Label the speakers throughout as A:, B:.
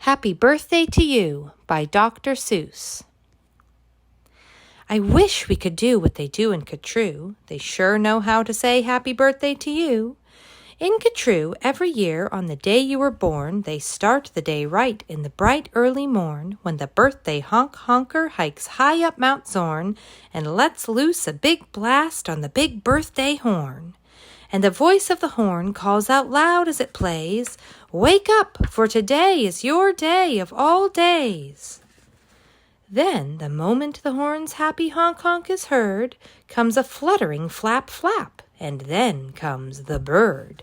A: Happy Birthday to You by Dr. Seuss. I wish we could do what they do in Catrue. They sure know how to say happy birthday to you. In Catrue, every year on the day you were born, they start the day right in the bright early morn, when the birthday honker hikes high up Mount Zorn and lets loose a big blast on the big birthday horn. And the voice of the horn calls out loud as it plays, "Wake up, for today is your day of all days." Then, the moment the horn's happy honk is heard, comes a fluttering flap, and then comes the bird.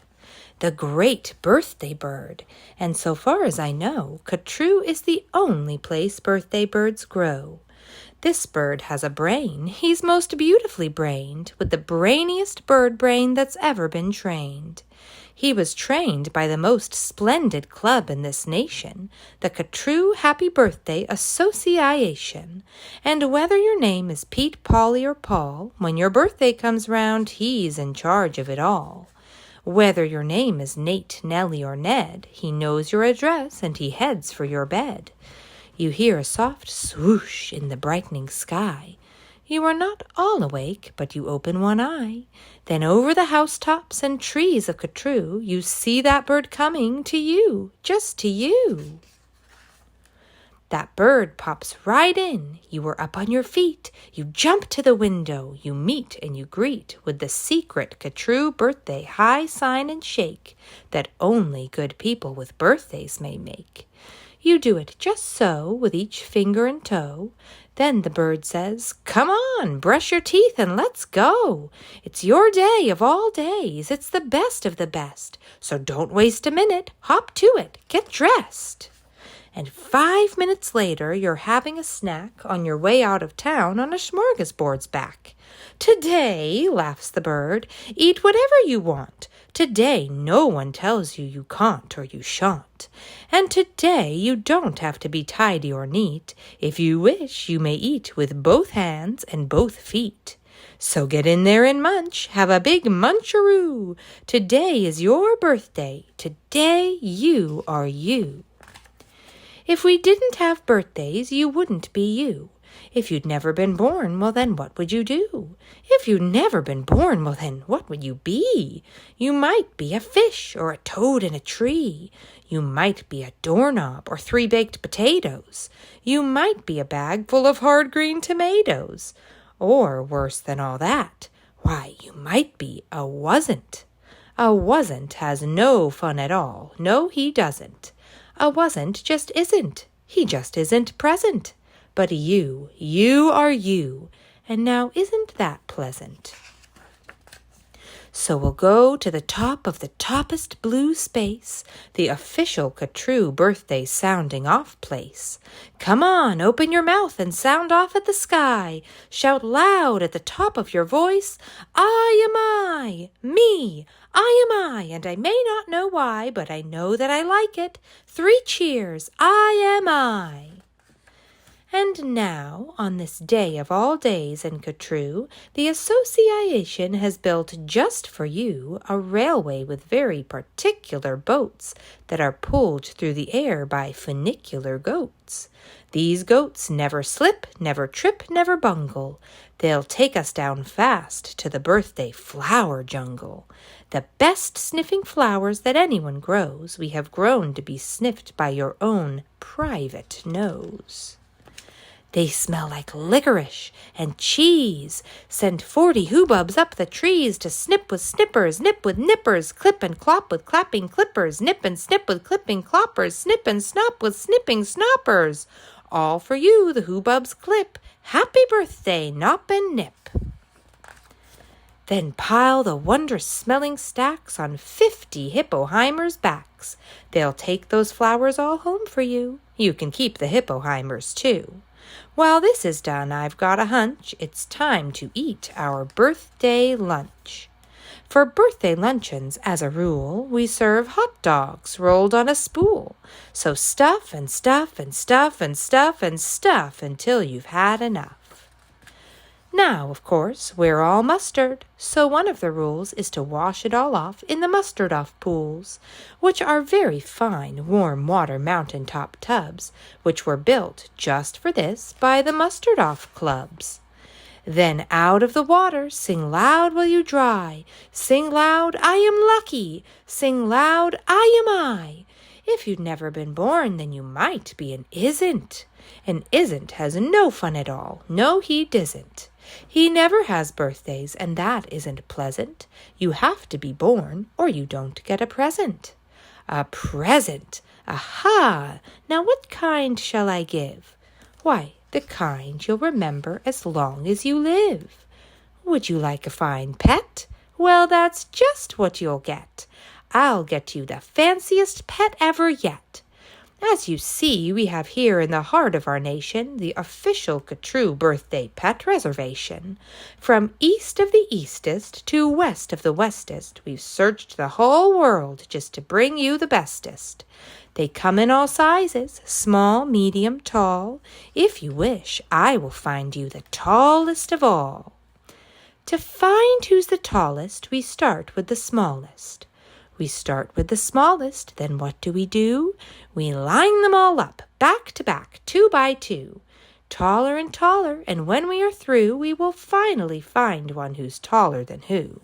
A: The great birthday bird, and so far as I know, Catrue is the only place birthday birds grow. This bird has a brain, he's most beautifully brained, with the brainiest bird brain that's ever been trained. He was trained by the most splendid club in this nation, the Catrue Happy Birthday Association. And whether your name is Pete, Polly, or Paul, when your birthday comes round, he's in charge of it all. Whether your name is Nate, Nellie, or Ned, he knows your address and he heads for your bed. You hear a soft swoosh in the brightening sky. You are not all awake, but you open one eye. Then over the housetops and trees of Catrue, you see that bird coming to you, just to you. That bird pops right in. You are up on your feet. You jump to the window. You meet and you greet with the secret Catrue birthday high sign and shake that only good people with birthdays may make. You do it just so, with each finger and toe. Then the bird says, "Come on, brush your teeth and let's go. It's your day of all days. It's the best of the best. So don't waste a minute. Hop to it. Get dressed." And 5 minutes later, you're having a snack on your way out of town on a smorgasbord's back. "Today," laughs the bird, "eat whatever you want. Today no one tells you you can't or you shan't. And today you don't have to be tidy or neat. If you wish, you may eat with both hands and both feet. So get in there and munch, have a big muncharoo. Today is your birthday. Today you are you." If we didn't have birthdays, you wouldn't be you. If you'd never been born, well then what would you do? If you'd never been born, well then what would you be? You might be a fish or a toad in a tree. You might be a doorknob or 3 baked potatoes. You might be a bag full of hard green tomatoes. Or, worse than all that, why, you might be a wasn't. A wasn't has no fun at all. No, he doesn't. A wasn't just isn't. He just isn't present. But you are you. And now isn't that pleasant? So we'll go to the top of the toppest blue space, the official Catrue birthday sounding off place. Come on, open your mouth and sound off at the sky. Shout loud at the top of your voice, "I am I, me, I am I, and I may not know why, but I know that I like it. 3 cheers, I am I." And now, on this day of all days in Catrue, the association has built just for you a railway with very particular boats that are pulled through the air by funicular goats. These goats never slip, never trip, never bungle. They'll take us down fast to the birthday flower jungle. The best sniffing flowers that anyone grows, we have grown to be sniffed by your own private nose. They smell like licorice and cheese. Send 40 hoobubs up the trees to snip with snippers, nip with nippers, clip and clop with clapping clippers, nip and snip with clipping cloppers, snip and snop with snipping snoppers. All for you the hoobubs clip. Happy birthday, Nop and Nip. Then pile the wondrous-smelling stacks on 50 hippoheimers' backs. They'll take those flowers all home for you. You can keep the hippoheimers, too. While this is done, I've got a hunch it's time to eat our birthday lunch. For birthday luncheons, as a rule, we serve hot dogs rolled on a spool. So stuff and stuff and stuff and stuff and stuff until you've had enough. Now, of course, we're all mustard, so one of the rules is to wash it all off in the mustard-off pools, which are very fine warm-water mountain-top tubs, which were built just for this by the mustard-off clubs. Then out of the water, sing loud will you dry. Sing loud, I am lucky. Sing loud, I am I. If you'd never been born, then you might be an isn't. An isn't has no fun at all. No, he doesn't. He never has birthdays, and that isn't pleasant. You have to be born, or you don't get a present. A present! Aha! Now what kind shall I give? Why, the kind you'll remember as long as you live. Would you like a fine pet? Well, that's just what you'll get. I'll get you the fanciest pet ever yet. As you see, we have here in the heart of our nation the official true birthday pet reservation. From east of the eastest to west of the westest, we've searched the whole world just to bring you the bestest. They come in all sizes, small, medium, tall. If you wish, I will find you the tallest of all. To find who's the tallest, we start with the smallest. We start with the smallest, then what do? We line them all up, back to back, 2 by 2. Taller and taller, and when we are through, we will finally find one who's taller than who.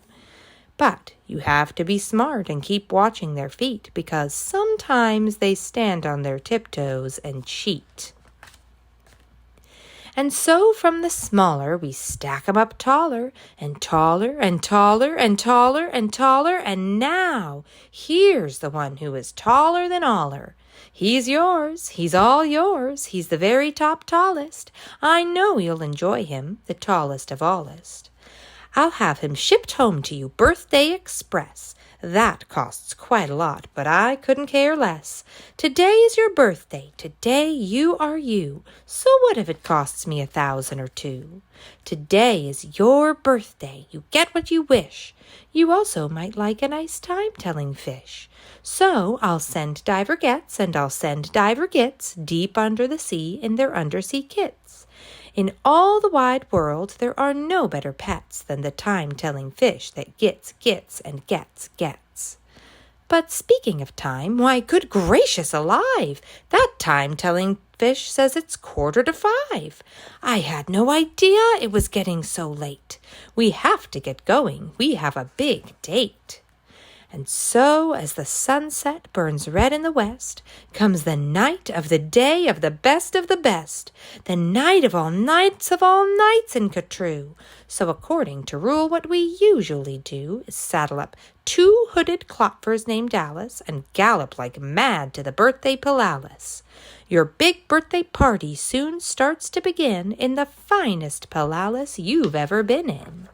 A: But you have to be smart and keep watching their feet, because sometimes they stand on their tiptoes and cheat. And so from the smaller we stack 'em up taller and taller and taller and taller and taller, and now here's the one who is taller than aller. He's yours, he's all yours, he's the very top tallest. I know you'll enjoy him, the tallest of allest. I'll have him shipped home to you, birthday express. That costs quite a lot, but I couldn't care less. Today is your birthday, today you are you, so what if it costs me 1,000 or 2? Today is your birthday, you get what you wish. You also might like a nice time-telling fish. So I'll send Diver Gets and I'll send Diver Gits deep under the sea in their undersea kits. In all the wide world, there are no better pets than the time-telling fish that gets, and gets. But speaking of time, why, good gracious alive, that time-telling fish says it's 4:45. I had no idea it was getting so late. We have to get going. We have a big date. And so, as the sunset burns red in the west, comes the night of the day of the best, the night of all nights in Catrue. So according to rule, what we usually do is saddle up 2 hooded klopfers named Alice and gallop like mad to the birthday palace. Your big birthday party soon starts to begin in the finest palace you've ever been in.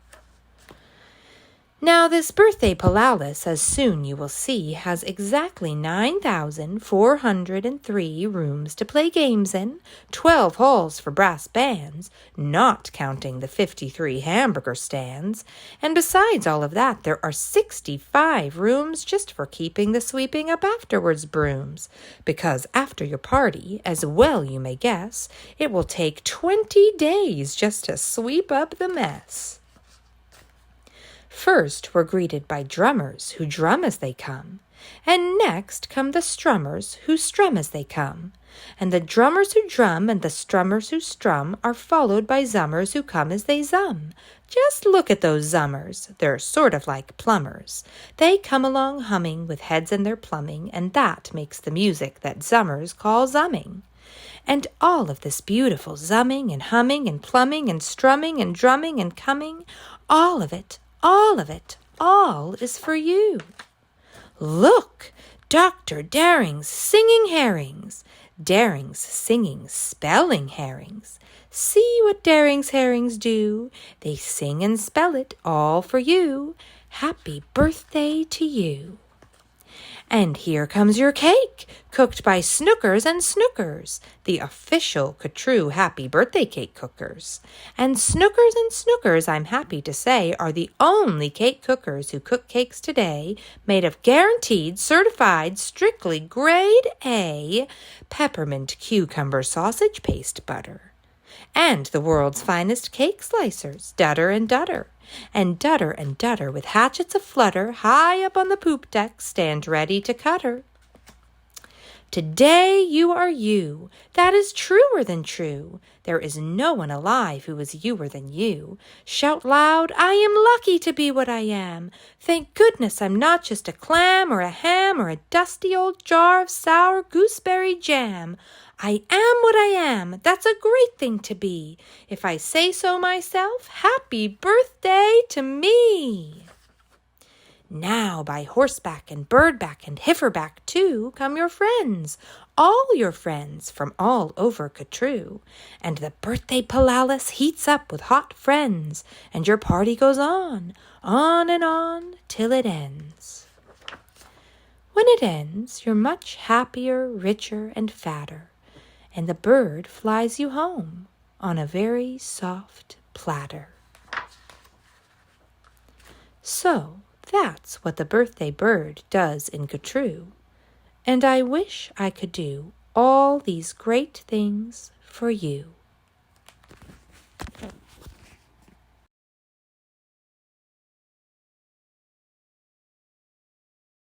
A: Now, this birthday palace, as soon you will see, has exactly 9,403 rooms to play games in, 12 halls for brass bands, not counting the 53 hamburger stands, and besides all of that, there are 65 rooms just for keeping the sweeping up afterwards brooms, because after your party, as well you may guess, it will take 20 days just to sweep up the mess. First, we're greeted by drummers who drum as they come, and next come the strummers who strum as they come, and the drummers who drum and the strummers who strum are followed by zummers who come as they zum. Just look at those zummers. They're sort of like plumbers. They come along humming with heads in their plumbing, and that makes the music that zummers call zumming. And all of this beautiful zumming and humming and plumbing and strumming and drumming and coming, all of it, all is for you. Look, Dr. Daring's singing herrings. Daring's singing spelling herrings. See what Daring's herrings do. They sing and spell it all for you. Happy birthday to you. And here comes your cake, cooked by Snookers and Snookers, the official Catrue happy birthday cake cookers. And Snookers, I'm happy to say, are the only cake cookers who cook cakes today made of guaranteed, certified, strictly grade A peppermint cucumber sausage paste butter. And the world's finest cake slicers, Dutter and Dutter. And Dutter with hatchets aflutter, high up on the poop deck, stand ready to cut her. Today you are you, that is truer than true. There is no one alive who is youer than you. Shout loud, I am lucky to be what I am. Thank goodness I'm not just a clam or a ham or a dusty old jar of sour gooseberry jam. I am what I am, that's a great thing to be. If I say so myself, happy birthday to me. Now by horseback and birdback and heiferback too come your friends, all your friends from all over Catrue. And the birthday palalis heats up with hot friends, and your party goes on and on, till it ends. When it ends, you're much happier, richer, and fatter, and the bird flies you home on a very soft platter. So, that's what the birthday bird does in Catrue, and I wish I could do all these great things for you.